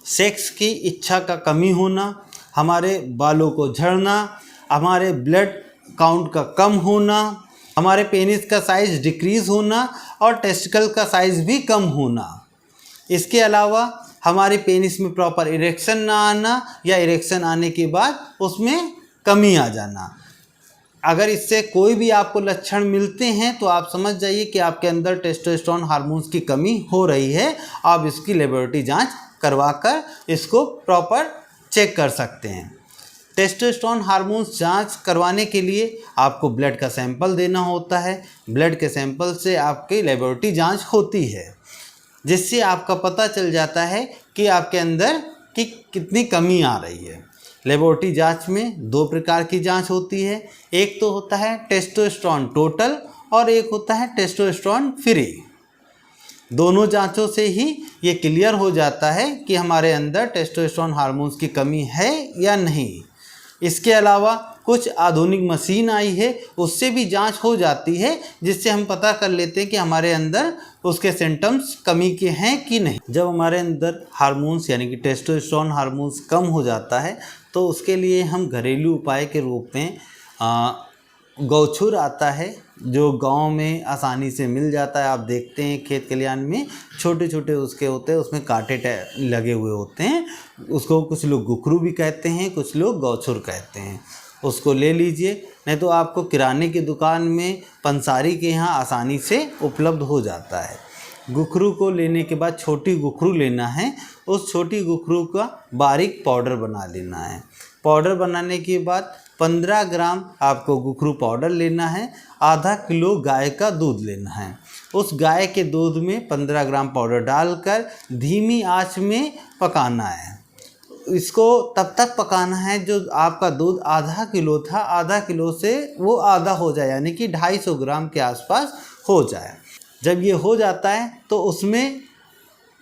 Sex की इच्छा का कमी होना, हमारे बालों को झड़ना, हमारे ब्लड काउंट का कम होना, हमारे पेनिस का साइज़ डिक्रीज़ होना और टेस्टिकल का साइज़ भी कम होना। इसके अलावा हमारे पेनिस में प्रॉपर इरेक्शन ना आना या इरेक्शन आने के बाद उसमें कमी आ जाना। अगर इससे कोई भी आपको लक्षण मिलते हैं तो आप समझ जाइए कि आपके अंदर टेस्टोस्टेरोन हार्मोन्स की कमी हो रही है। आप इसकी लेबोरेटरी जांच करवाकर इसको प्रॉपर चेक कर सकते हैं। टेस्टोस्टेरोन हार्मोन्स जांच करवाने के लिए आपको ब्लड का सैंपल देना होता है। ब्लड के सैंपल से आपकी लेबोरेटरी जांच होती है, जिससे आपका पता चल जाता है कि आपके अंदर की कितनी कमी आ रही है। लेबोरेटरी जांच में 2 प्रकार की जांच होती है। एक तो होता है टेस्टोस्टेरोन टोटल और एक होता है टेस्टोस्टेरोन फ्री। दोनों जांचों से ही ये क्लियर हो जाता है कि हमारे अंदर टेस्टोस्टेरोन हार्मोन्स की कमी है या नहीं। इसके अलावा कुछ आधुनिक मशीन आई है, उससे भी जांच हो जाती है, जिससे हम पता कर लेते हैं कि हमारे अंदर उसके सिम्टम्स कमी के हैं कि नहीं। जब हमारे अंदर हार्मोन्स यानी कि टेस्टोस्टेरोन हार्मोन्स कम हो जाता है तो उसके लिए हम घरेलू उपाय के रूप में गौछुर आता है, जो गांव में आसानी से मिल जाता है। आप देखते हैं खेत खलिहान में छोटे छोटे उसके होते हैं, उसमें कांटे लगे हुए होते हैं। उसको कुछ लोग गुखरू भी कहते हैं, कुछ लोग गौछुर कहते हैं। उसको ले लीजिए, नहीं तो आपको किराने की दुकान में पंसारी के यहाँ आसानी से उपलब्ध हो जाता है। गुखरू को लेने के बाद छोटी गुखरू लेना है, उस छोटी गुखरू का बारीक पाउडर बना लेना है। पाउडर बनाने के बाद 15 ग्राम आपको गुखरू पाउडर लेना है। आधा किलो गाय का दूध लेना है। उस गाय के दूध में 15 ग्राम पाउडर डालकर धीमी आंच में पकाना है। इसको तब तक पकाना है जो आपका दूध आधा किलो था, आधा किलो से वो आधा हो जाए, यानी कि 250 ग्राम के आसपास हो जाए। जब ये हो जाता है तो उसमें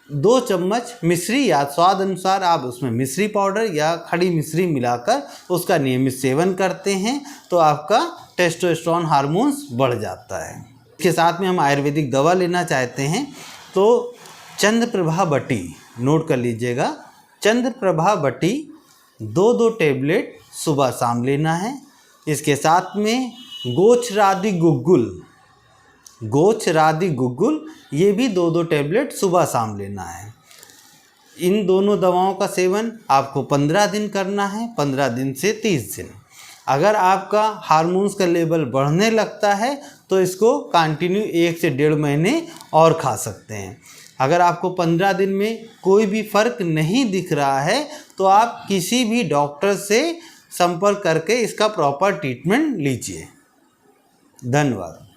2 चम्मच मिश्री या स्वाद अनुसार आप उसमें मिश्री पाउडर या खड़ी मिश्री मिलाकर उसका नियमित सेवन करते हैं तो आपका टेस्टोस्टेरोन हार्मोन्स बढ़ जाता है। इसके साथ में हम आयुर्वेदिक दवा लेना चाहते हैं तो चंद्रप्रभा बटी नोट कर लीजिएगा। चंद्रप्रभा बटी 2-2 टैबलेट सुबह शाम लेना है। इसके साथ में गोचरादि गुग्गुल ये भी 2-2 टैबलेट सुबह शाम लेना है। इन दोनों दवाओं का सेवन आपको 15 दिन करना है, 15 दिन से 30 दिन। अगर आपका हार्मोन्स का लेवल बढ़ने लगता है तो इसको कंटिन्यू 1 से 1.5 महीने और खा सकते हैं। अगर आपको 15 दिन में कोई भी फ़र्क नहीं दिख रहा है तो आप किसी भी डॉक्टर से संपर्क करके इसका प्रॉपर ट्रीटमेंट लीजिए। धन्यवाद।